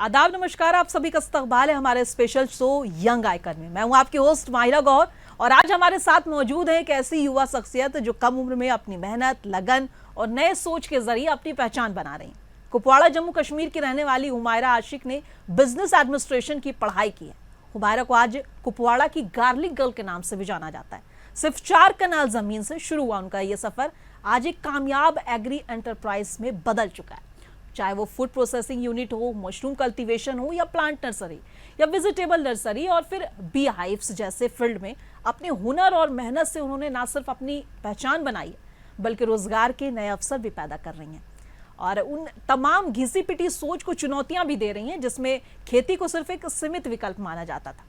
आदाब नमस्कार, आप सभी का इस्तकबाल है हमारे स्पेशल शो यंग आइकन में। मैं हूं आपकी होस्ट माहिरा गौर और आज हमारे साथ मौजूद है एक ऐसी युवा शख्सियत जो कम उम्र में अपनी मेहनत, लगन और नए सोच के जरिए अपनी पहचान बना रही हैं। कुपवाड़ा जम्मू कश्मीर की रहने वाली हुमायरा आशिक ने बिजनेस एडमिनिस्ट्रेशन की पढ़ाई की है। हुमायरा को आज कुपवाड़ा की गार्लिक गर्ल के नाम से भी जाना जाता है। सिर्फ 4 कनाल जमीन से शुरू हुआ उनका यह सफर आज एक कामयाब एग्री एंटरप्राइज में बदल चुका है। चाहे वो फूड प्रोसेसिंग यूनिट हो, मशरूम कल्टीवेशन हो या प्लांट नर्सरी या वेजिटेबल नर्सरी और फिर बी हाइव्स जैसे फील्ड में अपने हुनर और मेहनत से उन्होंने ना सिर्फ अपनी पहचान बनाई है बल्कि रोजगार के नए अवसर भी पैदा कर रही हैं और उन तमाम घिसी पिटी सोच को चुनौतियां भी दे रही हैं जिसमें खेती को सिर्फ एक सीमित विकल्प माना जाता था।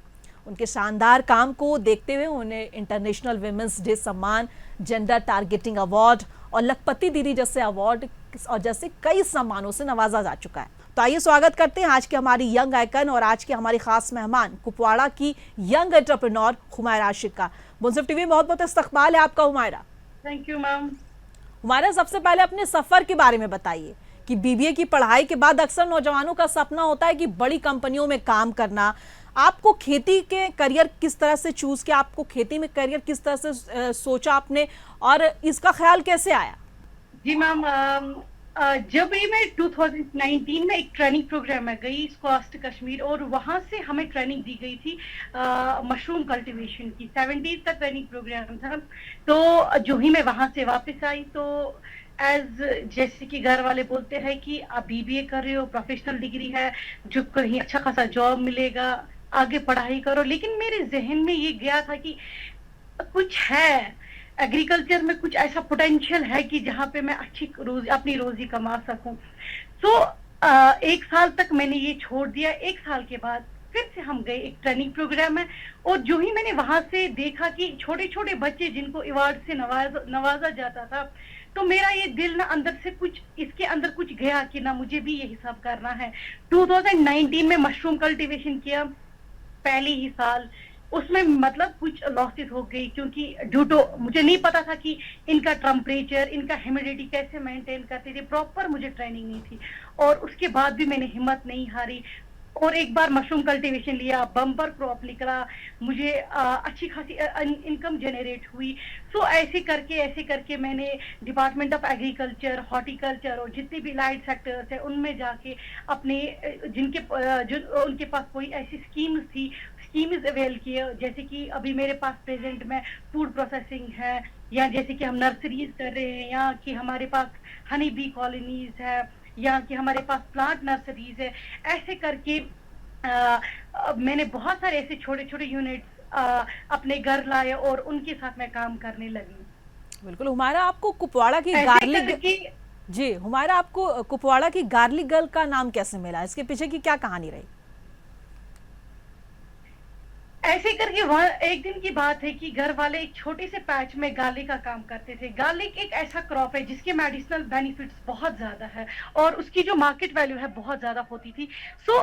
उनके शानदार काम को देखते हुए उन्हें इंटरनेशनल विमेंस डे सम्मान, जेंडर टारगेटिंग अवार्ड और लखपति दीदी जैसे अवार्ड और जैसे कई सम्मानों से नवाजा जा चुका है। तो आइए स्वागत करते हैं आज के हमारी यंग आइकन और आज की हमारी खास मेहमान कुपवाड़ा की यंग एंटरप्रेन्योर हुमायरा आशिक का। मुंसिफ टीवी में बहुत बहुत इस्तकबाल है आपका Humaira. Thank you ma'am. Humaira, सबसे पहले अपने सफर के बारे में बताइए कि बीबीए की पढ़ाई के बाद अक्सर नौजवानों का सपना होता है कि बड़ी कंपनियों में काम करना। आपको खेती के करियर किस तरह से चूज किया, आपको खेती में करियर किस तरह से सोचा आपने और इसका ख्याल कैसे आया? जी मैम, जब भी मैं 2019 में एक ट्रेनिंग प्रोग्राम में गई स्क्वास्ट कश्मीर और वहां से हमें ट्रेनिंग दी गई थी मशरूम कल्टीवेशन की। 70 का ट्रेनिंग प्रोग्राम था। तो जो ही मैं वहां से वापस आई तो जैसे कि घर वाले बोलते हैं कि आप बीबीए कर रहे हो, प्रोफेशनल डिग्री है, जो कहीं अच्छा खासा जॉब मिलेगा, आगे पढ़ाई करो। लेकिन मेरे जहन में ये गया था कि कुछ है, एग्रीकल्चर में कुछ ऐसा पोटेंशियल है कि जहाँ पे मैं अपनी रोजी कमा सकूं। तो 1 साल तक मैंने ये छोड़ दिया। 1 साल के बाद फिर से हम गए एक ट्रेनिंग प्रोग्राम में और जो ही मैंने वहां से देखा कि छोटे छोटे बच्चे जिनको अवार्ड से नवाजा जाता था, तो मेरा ये दिल ना अंदर से कुछ इसके अंदर कुछ गया कि ना मुझे भी यही सब करना है। 2019 में मशरूम कल्टीवेशन किया पहले ही साल। उसमें मतलब कुछ लॉसेस हो गई क्योंकि ड्यू टू मुझे नहीं पता था कि इनका टेम्परेचर, इनका ह्यूमिडिटी कैसे मेंटेन करते थे, प्रॉपर मुझे ट्रेनिंग नहीं थी। और उसके बाद भी मैंने हिम्मत नहीं हारी और एक बार मशरूम कल्टीवेशन लिया, बम्पर क्रॉप निकला, मुझे अच्छी खासी इनकम जनरेट हुई। सो ऐसे करके मैंने डिपार्टमेंट ऑफ एग्रीकल्चर, हॉर्टिकल्चर और जितने भी लाइट सेक्टर्स है उनमें जाके अपने जो उनके पास कोई ऐसी स्कीम्स अवेल किए। जैसे कि अभी मेरे पास प्रेजेंट में फूड प्रोसेसिंग है, या जैसे कि हम नर्सरीज कर रहे हैं, या कि हमारे पास हनी बी कॉलोनीज है, या कि हमारे पास प्लांट नर्सरीज है। ऐसे करके मैंने बहुत सारे ऐसे छोटे छोटे यूनिट्स अपने घर लाए और उनके साथ मैं काम करने लगी। बिल्कुल हुमायरा, आपको कुपवाड़ा की गार्लिक जी हुमायरा, आपको कुपवाड़ा की गार्लिक गर्ल का नाम कैसे मिला? इसके पीछे की क्या कहानी रही? ऐसे करके एक दिन की बात है कि घर वाले एक छोटे से पैच में गार्लिक का काम करते थे। गार्लिक एक ऐसा क्रॉप है जिसके मेडिसिनल बेनिफिट्स बहुत ज्यादा है और उसकी जो मार्केट वैल्यू है बहुत ज्यादा होती थी। सो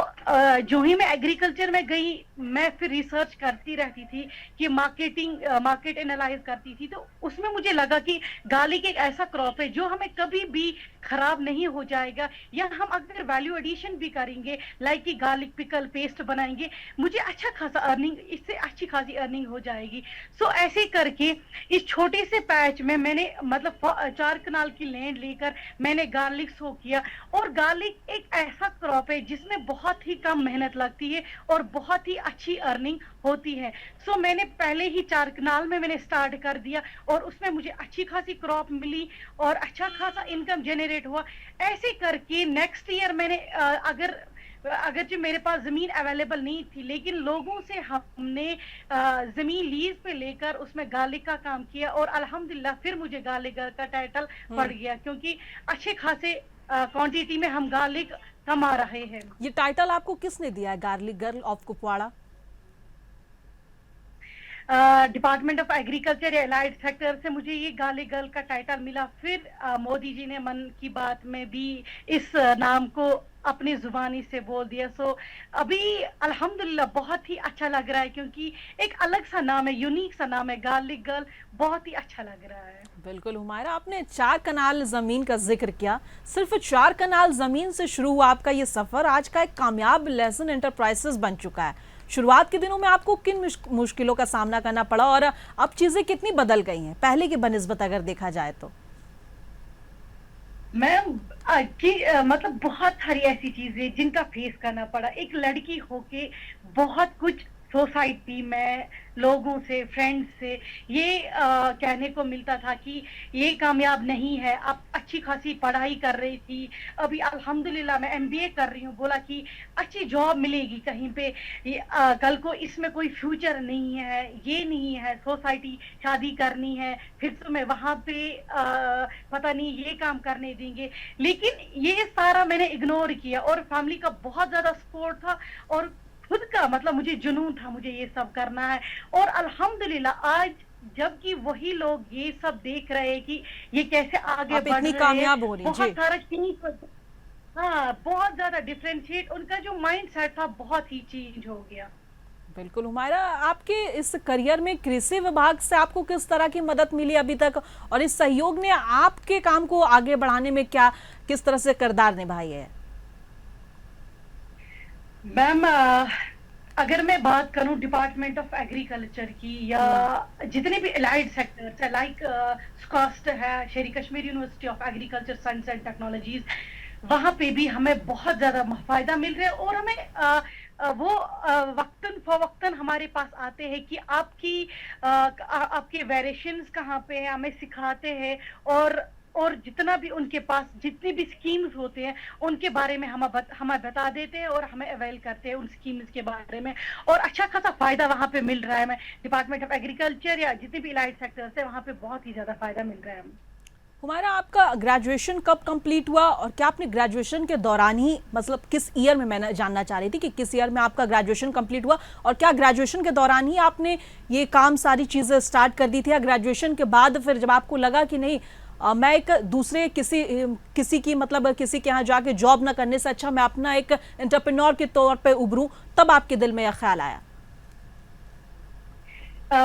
जो ही मैं एग्रीकल्चर में गई, मैं फिर रिसर्च करती रहती थी कि मार्केट एनालाइज करती थी। तो उसमें मुझे लगा कि गार्लिक एक ऐसा क्रॉप है जो हमें कभी भी खराब नहीं हो जाएगा, या हम अगर वैल्यू एडिशन भी करेंगे, लाइक कि गार्लिक पिकल पेस्ट बनाएंगे, मुझे अच्छा खासा अर्निंग, इससे अच्छी खासी अर्निंग हो जाएगी। सो ऐसे करके इस छोटे से पैच में मैंने मतलब 4 कनाल की लैंड लेकर मैंने गार्लिक सो किया। और गार्लिक एक ऐसा क्रॉप है जिसमें बहुत ही कम मेहनत लगती है और बहुत ही अच्छी अर्निंग होती है। सो मैंने पहले ही 4 कनाल में मैंने स्टार्ट कर दिया और उसमें मुझे अच्छी खासी क्रॉप मिली और अच्छा खासा इनकम जनरेट हुआ। ऐसे करके नेक्स्ट ईयर मैंने अगर जो मेरे पास जमीन अवेलेबल नहीं थी, लेकिन लोगों से हमने जमीन लीज पे लेकर उसमें गार्लिक का काम किया और अल्हम्दुलिल्लाह फिर मुझे गार्लिक गर्ल का टाइटल पड़ गया क्योंकि अच्छे खासे क्वांटिटी में हम गार्लिक कमा रहे हैं। ये टाइटल आपको किसने दिया है, garlic girl of Kupwara? Department of agriculture या एलाइड सेक्टर से मुझे ये गाली गर्ल का टाइटल मिला। फिर मोदी जी ने मन की बात में भी इस नाम को अपनी जुबानी से बोल दिया। सो अभी अल्हम्दुलिल्लाह बहुत ही अच्छा लग रहा है, क्योंकि एक अलग सा नाम है, यूनिक सा नाम है, गार्लिक गर्ल, बहुत ही अच्छा लग रहा है। बिल्कुल हुमायरा, आपने 4 कनाल जमीन का जिक्र किया। सिर्फ 4 कनाल जमीन से शुरू हुआ आपका ये सफर आज का एक कामयाब लेसन एंटरप्राइजेस बन चुका है। शुरुआत के दिनों में आपको किन मुश्किलों का सामना करना पड़ा और अब चीजें कितनी बदल गई हैं पहले की बनिस्बत अगर देखा जाए तो? मैम मतलब बहुत सारी ऐसी चीजें जिनका फेस करना पड़ा। एक लड़की होके बहुत कुछ सोसाइटी में लोगों से, फ्रेंड्स से ये कहने को मिलता था कि ये कामयाब नहीं है। आप अच्छी खासी पढ़ाई कर रही थी, अभी अल्हम्दुलिल्लाह मैं एमबीए कर रही हूँ, बोला कि अच्छी जॉब मिलेगी कहीं पे, कल को इसमें कोई फ्यूचर नहीं है, ये नहीं है, सोसाइटी शादी करनी है, फिर तुम्हें वहां पे पता नहीं ये काम करने देंगे। लेकिन ये सारा मैंने इग्नोर किया और फैमिली का बहुत ज्यादा सपोर्ट था और खुद का मतलब मुझे जुनून था, मुझे ये सब करना है। और अल्हम्दुलिल्लाह आज जबकि वही लोग ये सब देख रहे हैं कि ये कैसे आगे बढ़ रहे हैं, कामयाब हो रही बहुत सारा चेंज, हाँ बहुत ज्यादा डिफरेंशिएट, उनका जो माइंड सेट था बहुत ही चेंज हो गया। बिल्कुल हुमायरा, आपके इस करियर में कृषि विभाग से आपको किस तरह की मदद मिली अभी तक, और इस सहयोग ने आपके काम को आगे बढ़ाने में क्या किस तरह से किरदार निभाई है? मैम अगर मैं बात करूं डिपार्टमेंट ऑफ एग्रीकल्चर की या जितने भी एलाइड सेक्टर्स है, लाइक स्कॉस्ट है, शेरी Kashmir university of agriculture science and technologies, वहां पे भी हमें बहुत ज्यादा फायदा मिल रहा है। और हमें वो वक्तन फवक्तन हमारे पास आते हैं कि आपके वेरिएशंस कहाँ पे है, हमें सिखाते हैं। और जितना भी उनके पास जितनी भी स्कीम्स होते हैं उनके बारे में हमें बता देते हैं और हमें अवेल करते हैं उन स्कीम्स के बारे में। और अच्छा खासा फायदा वहां पे मिल रहा है। मैं डिपार्टमेंट ऑफ एग्रीकल्चर या जितने भी एलाइड सेक्टर्स है वहां पे बहुत ही ज्यादा फायदा मिल रहा है। हुमायरा, आपका ग्रेजुएशन कब कंप्लीट हुआ और क्या आपने ग्रेजुएशन के दौरान ही, मतलब किस ईयर में, मैं जानना चाह रही थी कि किस ईयर में आपका ग्रेजुएशन कंप्लीट हुआ और क्या ग्रेजुएशन के दौरान ही आपने ये काम सारी चीज़ें स्टार्ट कर दी थी, या ग्रेजुएशन के बाद फिर जब आपको लगा कि नहीं मैं एक दूसरे किसी की मतलब किसी के यहाँ जाके जॉब ना करने से अच्छा मैं अपना एक एंटरप्रेन्योर के तौर पे उभरूं, तब आपके दिल में यह ख्याल आया?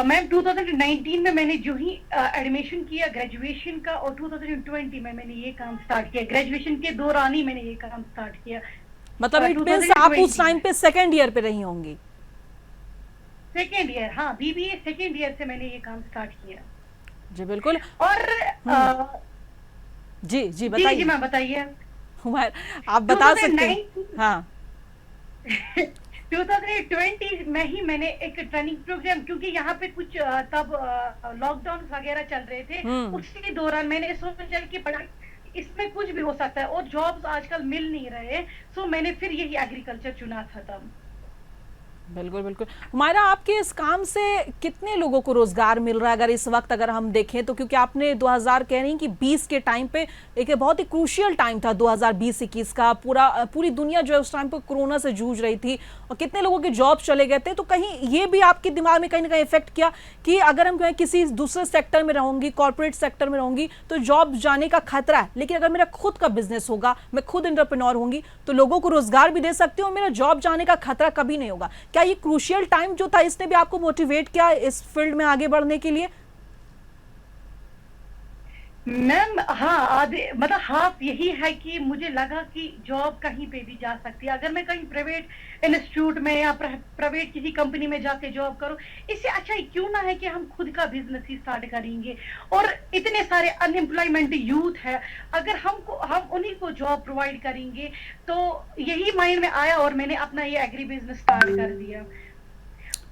मैम 2019 में मैंने जो ही एडमिशन किया ग्रेजुएशन का, और 2020 में मैंने ये काम स्टार्ट किया। ग्रेजुएशन के दौरान ही मैंने ये काम स्टार्ट किया। मतलब इट मींस आप उस टाइम पे सेकंड ईयर पे रही होंगी? सेकंड ईयर, हाँ, बीबीए सेकंड ईयर से मैंने ये काम स्टार्ट किया। जी बिल्कुल। और जी बताइए। जी मैम बताइए। आप बता सकते हैं? हाँ 2020 में ही मैंने एक ट्रेनिंग प्रोग्राम, क्योंकि यहाँ पे कुछ तब लॉकडाउन वगैरह चल रहे थे, उसी दौरान मैंने सोचा कि पढ़ाई इसमें कुछ भी हो सकता है और जॉब्स आजकल मिल नहीं रहे, सो मैंने फिर यही एग्रीकल्चर चुना था तब। बिल्कुल बिल्कुल। हुमायरा, आपके इस काम से कितने लोगों को रोजगार मिल रहा है अगर इस वक्त अगर हम देखें तो? क्योंकि आपने 2000 कह रही कि 20 के टाइम पे एक बहुत ही क्रूशियल टाइम था 2020-21 का, पूरी दुनिया जो है उस टाइम पे कोरोना से जूझ रही थी और कितने लोगों के जॉब चले गए थे। तो कहीं ये भी आपके दिमाग में कहीं ना कहीं इफेक्ट किया कि अगर हम कहें किसी दूसरे सेक्टर में रहूंगी, कॉर्पोरेट सेक्टर में रहूंगी तो जॉब जाने का खतरा है, लेकिन अगर मेरा खुद का बिजनेस होगा, मैं खुद एंटरप्रेन्योर होंगी तो लोगों को रोजगार भी दे सकती हूँ, मेरा जॉब जाने का खतरा कभी नहीं होगा। क्या ये क्रूशियल टाइम जो था इसने भी आपको मोटिवेट किया इस फील्ड में आगे बढ़ने के लिए? मैम हाँ, मतलब हाफ यही है कि मुझे लगा कि जॉब कहीं पे भी जा सकती है। अगर मैं कहीं प्राइवेट इंस्टीट्यूट में या प्राइवेट किसी कंपनी में जाके जॉब करूं, इससे अच्छा क्यों ना है कि हम खुद का बिजनेस ही स्टार्ट करेंगे। और इतने सारे अनएम्प्लॉयमेंट यूथ है, अगर हम उन्हीं को जॉब प्रोवाइड करेंगे, तो यही माइंड में आया और मैंने अपना ये एग्री बिजनेस स्टार्ट कर दिया।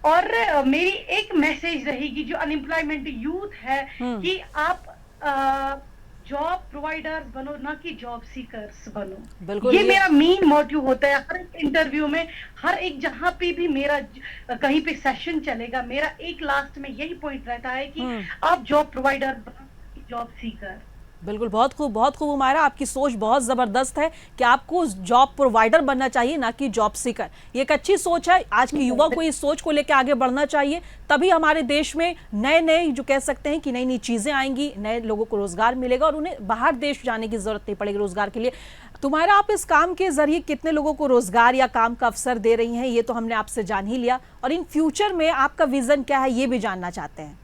और मेरी एक मैसेज रहेगी जो अनएम्प्लॉयमेंट यूथ है कि आप जॉब प्रोवाइडर्स बनो, ना कि जॉब सीकर्स बनो। ये मेरा मेन मोटिव होता है। हर एक इंटरव्यू में, हर एक जहां पे भी मेरा कहीं पे सेशन चलेगा, मेरा एक लास्ट में यही पॉइंट रहता है कि आप जॉब प्रोवाइडर बनो, जॉब सीकर। बिल्कुल, बहुत खूब हुमायरा, आपकी सोच बहुत ज़बरदस्त है कि आपको जॉब प्रोवाइडर बनना चाहिए, ना कि जॉब सीकर। ये एक अच्छी सोच है। आज के युवा को इस सोच को लेकर आगे बढ़ना चाहिए, तभी हमारे देश में नए नए जो कह सकते हैं कि नई नई चीज़ें आएंगी, नए लोगों को रोज़गार मिलेगा और उन्हें बाहर देश जाने की ज़रूरत नहीं पड़ेगी रोज़गार के लिए। तुम्हारा आप इस काम के ज़रिए कितने लोगों को रोज़गार या काम का अवसर दे रही हैं, ये तो हमने आपसे जान ही लिया, और इन फ्यूचर में आपका विज़न क्या है ये भी जानना चाहते हैं।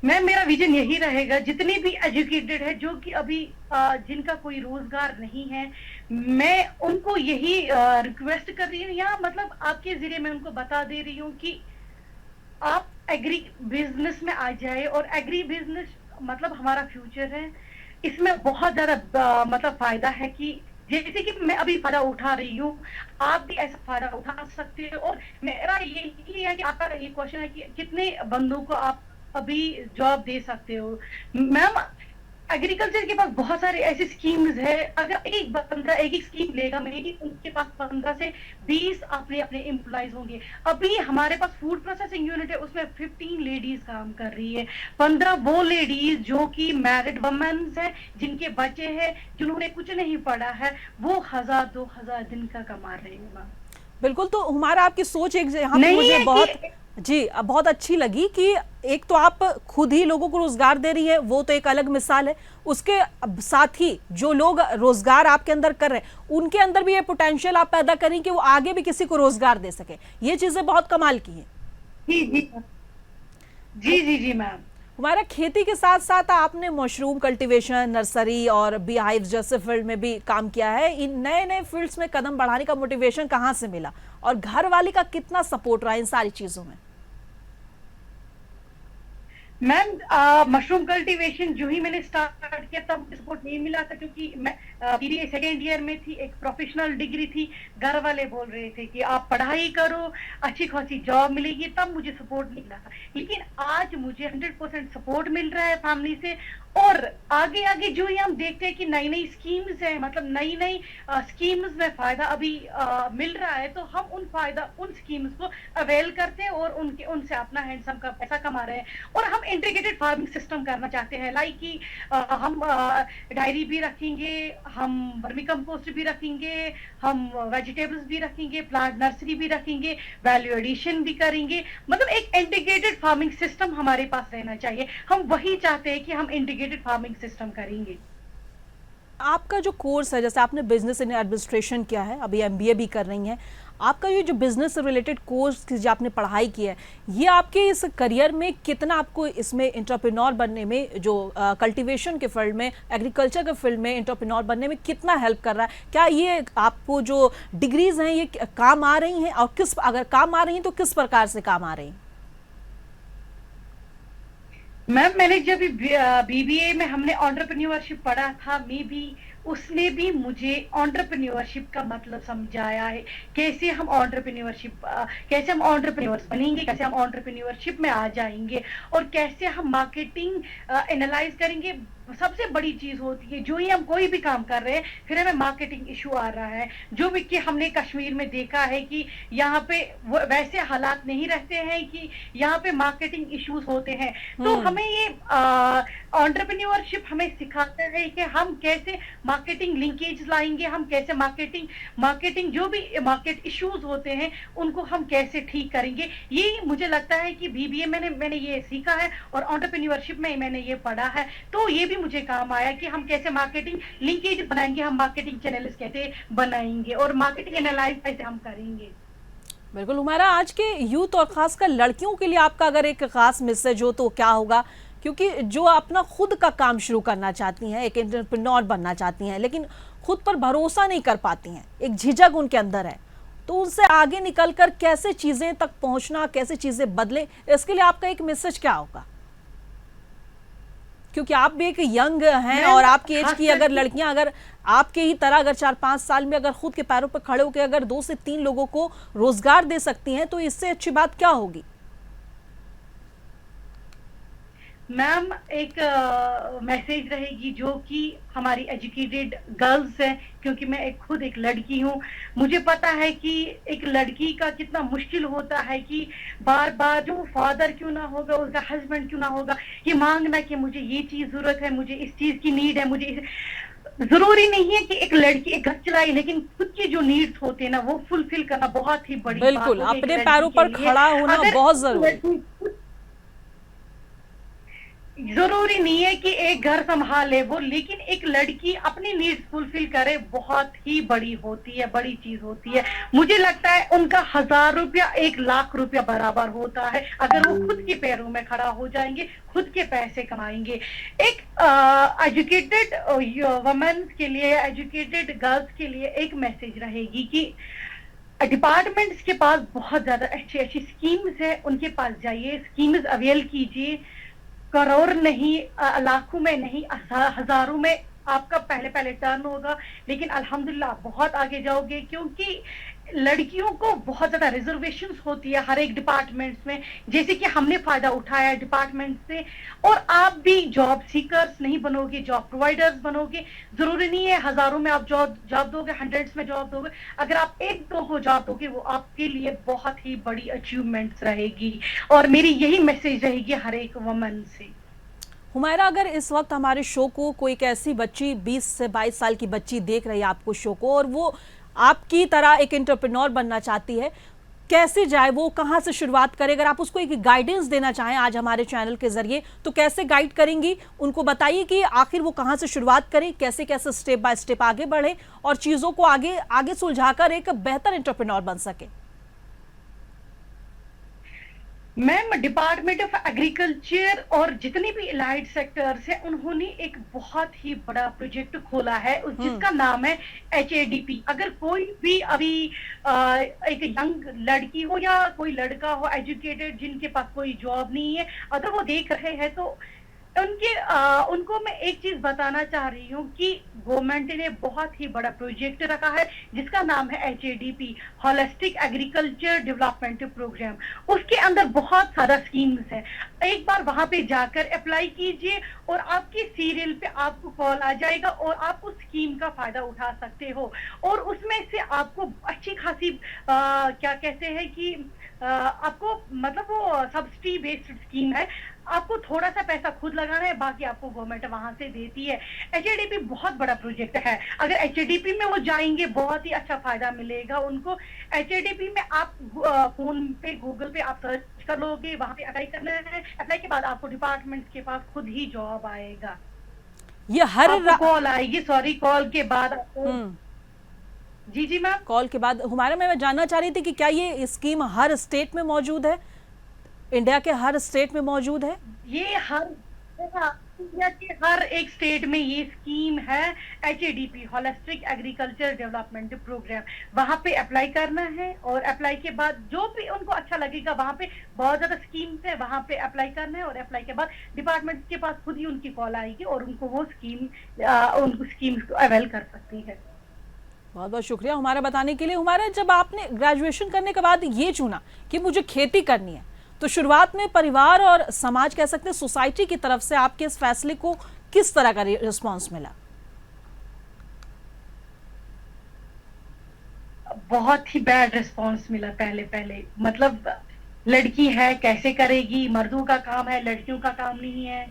मैम, मेरा विजन यही रहेगा, जितने भी एजुकेटेड है, जो कि अभी जिनका कोई रोजगार नहीं है, मैं उनको यही रिक्वेस्ट कर रही हूँ, या मतलब आपके जरिए मैं उनको बता दे रही हूँ कि आप एग्री बिजनेस में आ जाए, और एग्री बिजनेस मतलब हमारा फ्यूचर है। इसमें बहुत ज्यादा मतलब फायदा है, कि जैसे कि मैं अभी फायदा उठा रही हूँ, आप भी ऐसा फायदा उठा सकते हो। और मेरा ये है कि आपका ये क्वेश्चन है कि कितने बंदों को आप अभी जॉब दे सकते हो। मैम, एग्रीकल्चर के पास बहुत सारे ऐसे स्कीम्स है, अगर एक बंदा एक ही स्कीम लेगा, मे भी उनके पास 15 से 20 अपने अपने एम्प्लॉयज होंगे। अभी हमारे पास फूड प्रोसेसिंग यूनिट है, उसमें 15 लेडीज काम कर रही है। 15 वो लेडीज जो कि मैरिड वुमेन्स है, जिनके बच्चे हैं, जिन्होंने कुछ नहीं पढ़ा है, वो 1000-2000 दिन का कमा रहे हैं। बिल्कुल, तो हमारा आपकी सोच एक यहाँ पे मुझे बहुत जी बहुत अच्छी लगी कि एक तो आप खुद ही लोगों को रोजगार दे रही है, वो तो एक अलग मिसाल है। उसके साथ ही जो लोग रोजगार आपके अंदर कर रहे हैं, उनके अंदर भी ये पोटेंशियल आप पैदा करें कि वो आगे भी किसी को रोजगार दे सके। ये चीजें बहुत कमाल की हैं। जी जी जी जी जी मैम। हमारा खेती के साथ साथ आपने मशरूम कल्टीवेशन, नर्सरी और बी हाइव जैसे फील्ड में भी काम किया है। इन नए नए फील्ड्स में कदम बढ़ाने का मोटिवेशन कहाँ से मिला, और घर वाले का कितना सपोर्ट रहा इन सारी चीजों में? मैम, मशरूम कल्टीवेशन जो ही मैंने स्टार्ट किया, तब सपोर्ट नहीं मिला था, क्योंकि मैं बीबीए सेकेंड ईयर में थी, एक प्रोफेशनल डिग्री थी। घर वाले बोल रहे थे कि आप पढ़ाई करो, अच्छी खासी जॉब मिलेगी, तब मुझे सपोर्ट नहीं मिला था। लेकिन आज मुझे 100% सपोर्ट मिल रहा है फैमिली से। और आगे आगे जो ही हम देखते हैं कि नई नई स्कीम्स है, मतलब नई नई स्कीम्स में फायदा अभी मिल रहा है, तो हम उन स्कीम्स को अवेल करते हैं और उनसे अपना हैंडसम का पैसा कमा रहे हैं। और हम इंटीग्रेटेड फार्मिंग सिस्टम करना चाहते हैं, लाइक कि हम डायरी भी रखेंगे, हम वर्मी कंपोस्ट भी रखेंगे, हम वेजिटेबल्स भी रखेंगे, प्लांट नर्सरी भी रखेंगे, वैल्यू एडिशन भी करेंगे। मतलब एक इंटीग्रेटेड फार्मिंग सिस्टम हमारे पास रहना चाहिए। हम वही चाहते हैं कि हम इंटीग्रेटेड फार्मिंग सिस्टम करेंगे। आपका जो कोर्स है, जैसे आपने बिजनेस इन एडमिनिस्ट्रेशन किया है, अभी एमबीए भी कर रही हैं, आपका ये जो बिजनेस से रिलेटेड कोर्स जो आपने पढ़ाई की है, ये आपके इस करियर में कितना आपको इसमें एंटरप्रेन्योर बनने में, जो कल्टीवेशन के फील्ड में, एग्रीकल्चर के फील्ड में एंटरप्रेन्योर बनने में कितना हेल्प कर रहा है? क्या ये आपको जो डिग्रीज हैं ये काम आ रही हैं, और किस, अगर काम आ रही हैं तो किस प्रकार से काम आ रही हैं? मैम, मैंने जब बीबीए में हमने एंटरप्रेन्योरशिप पढ़ा था, मे बी उसने भी मुझे एंटरप्रेन्योरशिप का मतलब समझाया है। कैसे हम एंटरप्रेन्योर्स बनेंगे, कैसे हम एंटरप्रेन्योरशिप में आ जाएंगे, और कैसे हम मार्केटिंग एनालाइज करेंगे। सबसे बड़ी चीज होती है, जो ही हम कोई भी काम कर रहे हैं, फिर हमें मार्केटिंग इशू आ रहा है, जो भी कि हमने कश्मीर में देखा है कि यहाँ पे वैसे हालात नहीं रहते हैं, कि यहाँ पे मार्केटिंग इश्यूज होते हैं। तो हमें ये एंटरप्रेन्योरशिप हमें सिखाता है कि हम कैसे मार्केटिंग लिंकेज लाएंगे, हम कैसे मार्केटिंग जो भी मार्केट इश्यूज होते हैं, उनको हम कैसे ठीक करेंगे। ये मुझे लगता है कि बीबीए मैंने ये सीखा है, और एंटरप्रेन्योरशिप में मैंने ये पढ़ा है। तो ये भी मुझे काम आया कि हम कैसे मार्केटिंग लिंकेज बनाएंगे, हम मार्केटिंग चैनल्स कैसे बनाएंगे, और मार्केटिंग एनालाइज कैसे हम करेंगे। बिल्कुल, हमारा आज के यूथ और खासकर लड़कियों के लिए आपका अगर एक खास मैसेज हो तो क्या होगा? क्योंकि जो अपना खुद का काम शुरू करना चाहती हैं, एक एंटरप्रेन्योर बनना चाहती हैं, लेकिन खुद पर भरोसा नहीं कर पाती हैं, एक झिझक उनके अंदर है, तो उनसे आगे निकलकर कैसे चीजें तक पहुंचना, कैसे चीजें बदले, इसके लिए आपका एक मैसेज क्या होगा? क्योंकि आप भी एक यंग हैं, और आपकी एज की अगर लड़कियां अगर आपके ही तरह अगर 4-5 साल में अगर खुद के पैरों पर खड़े होकर अगर 2 से 3 लोगों को रोजगार दे सकती हैं, तो इससे अच्छी बात क्या होगी? मैम एक मैसेज रहेगी जो कि हमारी एजुकेटेड गर्ल्स हैं, क्योंकि मैं खुद एक लड़की हूँ। मुझे पता है कि एक लड़की का कितना मुश्किल होता है कि बार बार जो फादर क्यों ना होगा, उसका हस्बैंड क्यों ना होगा, ये मांगना कि मुझे ये चीज जरूरत है, मुझे इस चीज की नीड है, जरूरी नहीं है कि एक लड़की एक घर चलाए, लेकिन खुद की जो नीड्स होते हैं ना वो फुलफिल करना बहुत ही बड़ी बात बिल्कुल, होती है एक अपने लड़की पैरों के पर लिए। खड़ा होना अगर बहुत जरूरी। लड़की जरूरी नहीं है कि एक घर संभाले वो, लेकिन एक लड़की अपनी नीड्स फुलफिल करे बहुत ही बड़ी होती है, बड़ी चीज होती है। मुझे लगता है उनका 1000 रुपया 1,00,000 रुपया बराबर होता है अगर वो खुद के पैरों में खड़ा हो जाएंगे, खुद के पैसे कमाएंगे। एक एजुकेटेड वुमेन के लिए, एजुकेटेड गर्ल्स के लिए एक मैसेज रहेगी कि डिपार्टमेंट्स के पास बहुत ज्यादा अच्छी अच्छी स्कीम्स है, उनके पास जाइए, स्कीम्स अवेल कीजिए। करोड़ नहीं, लाखों में नहीं, हजारों में आपका पहले पहले टर्न होगा, लेकिन अल्हम्दुलिल्लाह बहुत आगे जाओगे, क्योंकि लड़कियों को बहुत ज्यादा रिजर्वेशंस होती है हर एक डिपार्टमेंट्स में, जैसे कि हमने फायदा उठाया डिपार्टमेंट से। और आप भी जॉब सीकर्स नहीं बनोगे, जॉब प्रोवाइडर्स बनोगे। जरूरी नहीं है हजारों में आप जॉब दोगे, हंड्रेड्स में जॉब दोगे। अगर आप एक दो हो जॉब दोगे, वो आपके लिए बहुत ही बड़ी अचीवमेंट्स रहेगी। और मेरी यही मैसेज रहेगी हर एक वुमन से। हुमैरा, अगर इस वक्त हमारे शो को कोई एक ऐसी बच्ची 20 से 22 साल की बच्ची देख रही है आपको शो को, और वो आपकी तरह एक एंटरप्रेन्योर बनना चाहती है, कैसे जाए, वो कहाँ से शुरुआत करे? अगर आप उसको एक गाइडेंस देना चाहें आज हमारे चैनल के जरिए, तो कैसे गाइड करेंगी? उनको बताइए कि आखिर वो कहाँ से शुरुआत करें, कैसे कैसे स्टेप बाय स्टेप आगे बढ़े और चीज़ों को आगे आगे सुलझाकर एक बेहतर एंटरप्रेन्योर बन सके। मैम, डिपार्टमेंट ऑफ एग्रीकल्चर और जितने भी एलाइड सेक्टर्स हैं, उन्होंने एक बहुत ही बड़ा प्रोजेक्ट खोला है जिसका नाम है HADP। अगर कोई भी अभी एक यंग लड़की हो या कोई लड़का हो एजुकेटेड, जिनके पास कोई जॉब नहीं है, अगर वो देख रहे हैं तो उनको मैं एक चीज बताना चाह रही हूँ कि गवर्नमेंट ने बहुत ही बड़ा प्रोजेक्ट रखा है जिसका नाम है HADP, holistic agriculture development programme. उसके अंदर बहुत सारा स्कीम्स है। एक बार वहां पे जाकर अप्लाई कीजिए और आपकी सीरियल पे आपको कॉल आ जाएगा और आप उस स्कीम का फायदा उठा सकते हो। और उसमें से आपको अच्छी खासी क्या कहते हैं कि आपको मतलब वो सब्सिडी बेस्ड स्कीम है। आपको थोड़ा सा पैसा खुद लगाना है, बाकी आपको गवर्नमेंट वहां से देती है। HADP बहुत बड़ा प्रोजेक्ट है। अगर HADP में वो जाएंगे, बहुत ही अच्छा फायदा मिलेगा उनको। HADP में आप फोन पे, गूगल पे आप सर्च कर लोगे, वहां पे अप्लाई करना है। अप्लाई के बाद आपको डिपार्टमेंट के पास खुद ही जॉब आएगा। ये हर कॉल आएगी, सॉरी, कॉल के बाद आपको। जी जी मैम। कॉल के बाद हुमारा, मैं जानना चाह रही थी कि क्या ये स्कीम हर स्टेट में मौजूद है? इंडिया के हर स्टेट में मौजूद है? ये इंडिया के हर एक स्टेट में ये स्कीम है। HADP, holistic agriculture development programme. वहां पे अप्लाई करना है और अप्लाई के बाद जो भी उनको अच्छा लगेगा, वहां पे बहुत ज्यादा स्कीम्स है, वहां पे अप्लाई करना है। और अप्लाई के बाद डिपार्टमेंट के पास खुद ही उनकी कॉल आएगी और उनको वो उनको स्कीम्स को अवेल कर सकती है। बहुत बहुत शुक्रिया हमारा बताने के लिए। हमारा, जब आपने ग्रेजुएशन करने के बाद ये चुना कि मुझे खेती करनी है, तो शुरुआत में परिवार और समाज, कह सकते हैं सोसाइटी की तरफ से आपके इस फैसले को किस तरह का रिस्पांस मिला? बहुत ही बैड रिस्पांस मिला। पहले पहले मतलब लड़की है कैसे करेगी, मर्दों का काम है, लड़कियों का काम नहीं है।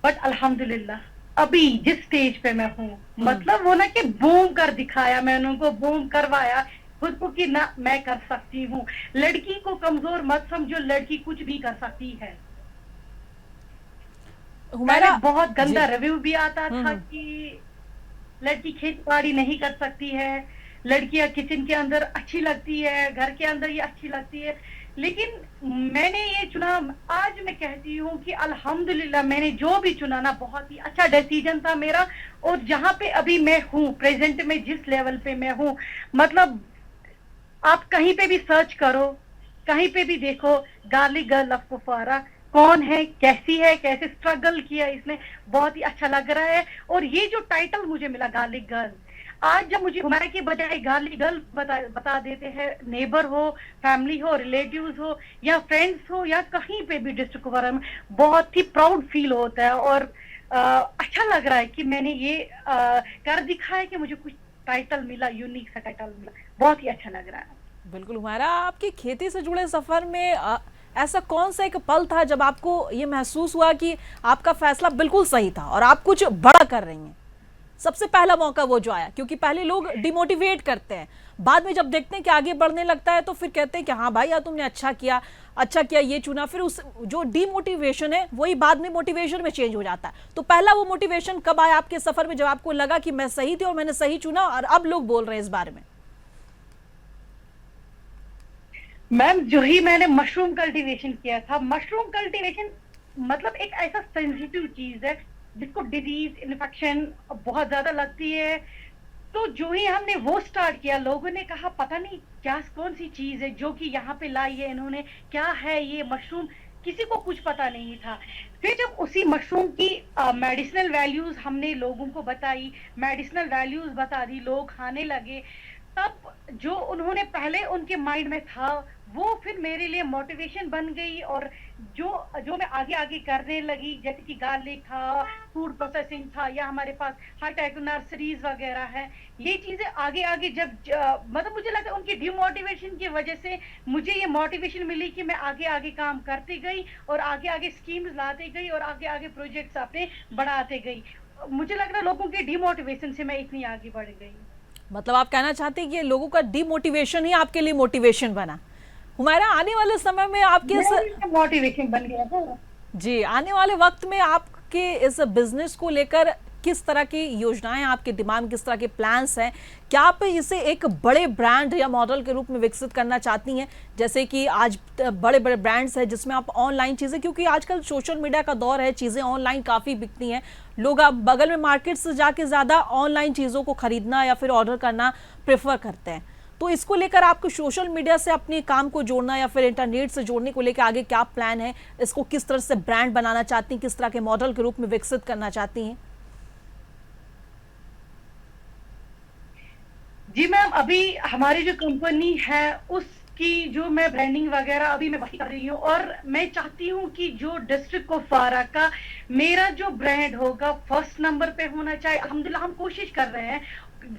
बट अल्हम्दुलिल्लाह अभी जिस स्टेज पे मैं हूँ, मतलब वो ना कि बूम कर दिखाया, मैंने उनको बूम करवाया खुद को कि ना मैं कर सकती हूँ। लड़की को कमजोर मत समझो, लड़की कुछ भी कर सकती है। हमारा बहुत गंदा रिव्यू भी आता था कि लड़की खेती बाड़ी नहीं कर सकती है, लड़कियां किचन के अंदर अच्छी लगती है, घर के अंदर ये अच्छी लगती है। लेकिन मैंने ये चुना, आज मैं कहती हूँ कि अल्हम्दुलिल्लाह मैंने जो भी चुना ना, बहुत ही अच्छा डिसीजन था मेरा। और जहाँ पे अभी मैं हूँ प्रेजेंट में, जिस लेवल पे मैं हूँ, मतलब आप कहीं पे भी सर्च करो, कहीं पे भी देखो, गार्लिक गर्ल ऑफ कुपवारा कौन है, कैसी है, कैसे स्ट्रगल किया इसने, बहुत ही अच्छा लग रहा है। और ये जो टाइटल मुझे मिला गार्लिक गर्ल, आज जब मुझे हुमैरा के बजाय गाली गल बता देते हैं, नेबर हो, फैमिली हो, रिलेटिव्स हो या फ्रेंड्स हो या कहीं पे भी डिस्ट्रिक्ट कुपवारा में, बहुत ही प्राउड फील होता है और अच्छा लग रहा है कि मैंने ये कर दिखाया कि मुझे कुछ टाइटल मिला, यूनिक सा टाइटल मिला, बहुत ही अच्छा लग रहा है। बिल्कुल हुमैरा, आपकी खेती से जुड़े सफर में ऐसा कौन सा एक पल था जब आपको ये महसूस हुआ कि आपका फैसला बिल्कुल सही था और आप कुछ बड़ा कर रही हैं? सबसे पहला मौका वो जो आया, क्योंकि पहले लोग डिमोटिवेट करते हैं, बाद में जब देखते हैं कि आगे बढ़ने लगता है तो फिर कहते हैं कि हाँ भाई यार तुमने अच्छा किया ये चुना, फिर उस जो डिमोटिवेशन है वही बाद में मोटिवेशन में चेंज हो जाता है। तो पहला वो मोटिवेशन कब आया आपके सफर में जब आपको लगा कि मैं सही थी और मैंने सही चुना और अब लोग बोल रहे हैं इस बारे में? मैम, जो ही मैंने मशरूम कल्टीवेशन किया था, मशरूम कल्टीवेशन मतलब एक ऐसा सेंसिटिव चीज है जिसको डिजीज, इन्फेक्शन बहुत ज्यादा लगती है। तो जो ही हमने वो स्टार्ट किया, लोगों ने कहा पता नहीं क्या कौन सी चीज है जो कि यहाँ पे लाई है इन्होंने, क्या है ये मशरूम, किसी को कुछ पता नहीं था। फिर जब उसी मशरूम की मेडिसिनल वैल्यूज हमने लोगों को बताई, मेडिसिनल वैल्यूज बता दी, लोग खाने लगे, तब जो उन्होंने पहले उनके माइंड में था वो फिर मेरे लिए मोटिवेशन बन गई। और जो जो मैं आगे आगे करने लगी, जैसे कि गार्लिक था, फूड प्रोसेसिंग था, या हमारे पास हाई टेक नर्सरीज वगैरह है, ये चीजें आगे आगे जब मतलब मुझे लगता है उनकी डिमोटिवेशन की वजह से मुझे ये मोटिवेशन मिली कि मैं आगे आगे काम करती गई और आगे आगे स्कीम्स लाती गई और आगे आगे प्रोजेक्ट्स अपने बढ़ाते गई। मुझे लग रहा है लोगों के डिमोटिवेशन से मैं इतनी आगे बढ़ गई। मतलब आप कहना चाहते हैं कि लोगों का डिमोटिवेशन ही आपके लिए मोटिवेशन बना। हुमैरा, आने वाले समय में आपके मोटिवेशन बन गया था जी, आने वाले वक्त में आपके इस बिजनेस को लेकर किस तरह की योजनाएं, आपके दिमाग में किस तरह के प्लान्स हैं? क्या आप इसे एक बड़े ब्रांड या मॉडल के रूप में विकसित करना चाहती हैं, जैसे कि आज बड़े बड़े ब्रांड्स हैं जिसमें आप ऑनलाइन चीज़ें, क्योंकि आजकल सोशल मीडिया का दौर है, चीज़ें ऑनलाइन काफ़ी बिकती हैं, लोग अब बगल में मार्केट से जाके ज़्यादा ऑनलाइन चीज़ों को खरीदना या फिर ऑर्डर करना प्रेफर करते हैं। तो इसको लेकर आपको सोशल मीडिया से अपने काम को जोड़ना या फिर इंटरनेट से जोड़ने को लेकर आगे क्या प्लान है? इसको किस तरह से ब्रांड बनाना चाहती हैं, किस तरह के मॉडल के रूप में विकसित करना चाहती हैं? जी मैम, अभी हमारी जो कंपनी है उसकी जो मैं ब्रांडिंग वगैरह अभी मैं वही कर रही हूँ और मैं चाहती हूँ कि जो डिस्ट्रिक्ट कुपवारा का मेरा जो ब्रांड होगा फर्स्ट नंबर पे होना चाहिए। अल्हम्दुलिल्लाह हम कोशिश कर रहे हैं,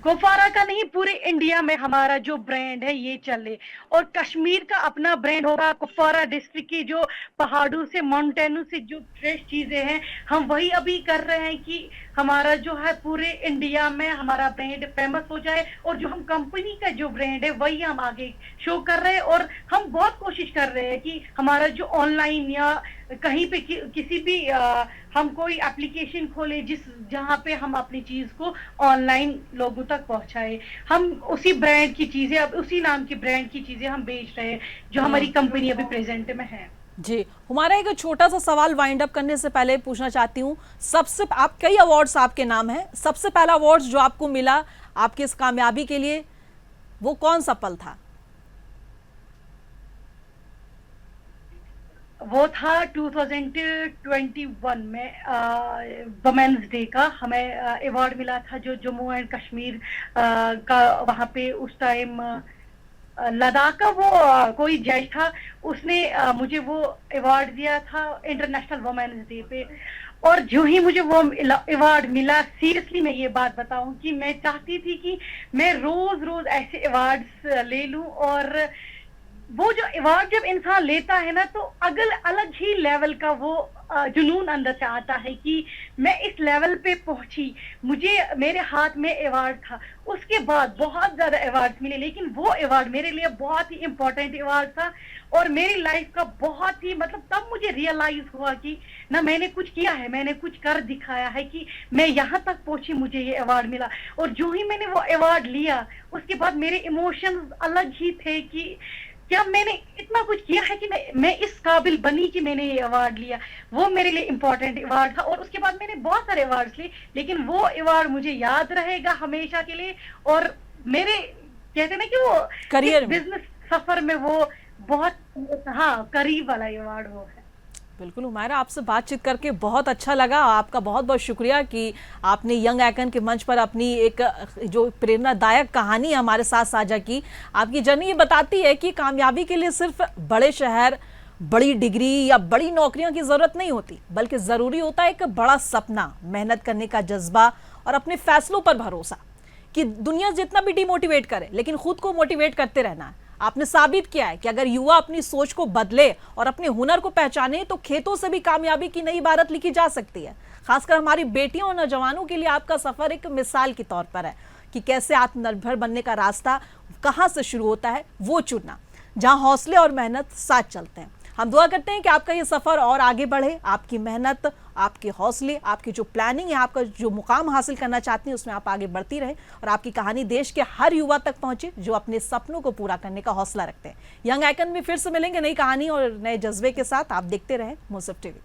कुपवारा का नहीं पूरे इंडिया में हमारा जो ब्रांड है ये चले और कश्मीर का अपना ब्रांड होगा। कुपवारा डिस्ट्रिक्ट की जो पहाड़ों से, माउंटेनों से जो फ्रेश चीजें हैं हम वही अभी कर रहे हैं कि हमारा जो है पूरे इंडिया में हमारा ब्रांड फेमस हो जाए और जो हम कंपनी का जो ब्रांड है वही हम आगे शो कर रहे हैं। और हम बहुत कोशिश कर रहे हैं कि हमारा जो ऑनलाइन या कहीं पे किसी भी हम कोई एप्लीकेशन खोले जहां पे हम अपनी चीज को ऑनलाइन लोगों तक पहुंचाए। हम उसी ब्रांड की चीजें, अब उसी नाम की ब्रांड की चीजें हम बेच रहे हैं जो हमारी कंपनी अभी प्रेजेंट में है। जी, हमारा एक छोटा सा सवाल वाइंड अप करने से पहले पूछना चाहती हूँ, सबसे आप कई अवार्ड्स आपके नाम है, सबसे पहला अवार्ड जो आपको मिला आपकी इस कामयाबी के लिए वो कौन सा पल था? वो था 2021 में वुमेन्स डे का हमें अवार्ड मिला था, जो जम्मू एंड कश्मीर का वहां पे उस टाइम लद्दाख का वो कोई जज था, उसने मुझे वो अवार्ड दिया था इंटरनेशनल वुमेन्स डे पे। और जो ही मुझे वो अवार्ड मिला, सीरियसली मैं ये बात बताऊं कि मैं चाहती थी कि मैं रोज रोज ऐसे अवार्ड्स ले लूं। और वो जो अवार्ड जब इंसान लेता है ना तो अलग ही लेवल का वो जुनून अंदर से आता है कि मैं इस लेवल पे पहुंची, मुझे मेरे हाथ में अवार्ड था। उसके बाद बहुत ज्यादा अवार्ड मिले लेकिन वो अवार्ड मेरे लिए बहुत ही इम्पोर्टेंट अवार्ड था और मेरी लाइफ का बहुत ही मतलब तब मुझे रियलाइज हुआ कि ना मैंने कुछ किया है, मैंने कुछ कर दिखाया है कि मैं यहाँ तक पहुंची, मुझे ये अवार्ड मिला। और जो ही मैंने वो अवार्ड लिया उसके बाद मेरे इमोशंस अलग ही थे कि क्या मैंने इतना कुछ किया है कि मैं इस काबिल बनी कि मैंने ये अवार्ड लिया। वो मेरे लिए इम्पोर्टेंट अवार्ड था। और उसके बाद मैंने बहुत सारे अवार्ड्स लिए लेकिन वो अवार्ड मुझे याद रहेगा हमेशा के लिए। और मेरे कहते ना कि वो करियर बिजनेस सफर में वो बहुत हाँ करीब वाला अवार्ड वो है। बिल्कुल हुमायरा, आपसे बातचीत करके बहुत अच्छा लगा। आपका बहुत बहुत शुक्रिया कि आपने यंग आइकन के मंच पर अपनी एक जो प्रेरणादायक कहानी हमारे साथ साझा की। आपकी जर्नी ये बताती है कि कामयाबी के लिए सिर्फ बड़े शहर, बड़ी डिग्री या बड़ी नौकरियों की जरूरत नहीं होती, बल्कि जरूरी होता है एक बड़ा सपना, मेहनत करने का जज्बा और अपने फैसलों पर भरोसा। कि दुनिया जितना भी डिमोटिवेट करे, लेकिन खुद को मोटिवेट करते रहना है। आपने साबित किया है कि अगर युवा अपनी सोच को बदले और अपने हुनर को पहचाने तो खेतों से भी कामयाबी की नई इबारत लिखी जा सकती है। खासकर हमारी बेटियों और नौजवानों के लिए आपका सफर एक मिसाल के तौर पर है कि कैसे आत्मनिर्भर बनने का रास्ता कहां से शुरू होता है, वो चुनना जहां हौसले और मेहनत साथ चलते हैं। हम दुआ करते हैं कि आपका ये सफर और आगे बढ़े, आपकी मेहनत, आपके हौसले, आपकी जो प्लानिंग है, आपका जो मुकाम हासिल करना चाहती हैं उसमें आप आगे बढ़ती रहे और आपकी कहानी देश के हर युवा तक पहुंचे जो अपने सपनों को पूरा करने का हौसला रखते हैं। यंग आइकन में फिर से मिलेंगे नई कहानी और नए जज्बे के साथ। आप देखते रहे मुंसिफ टीवी।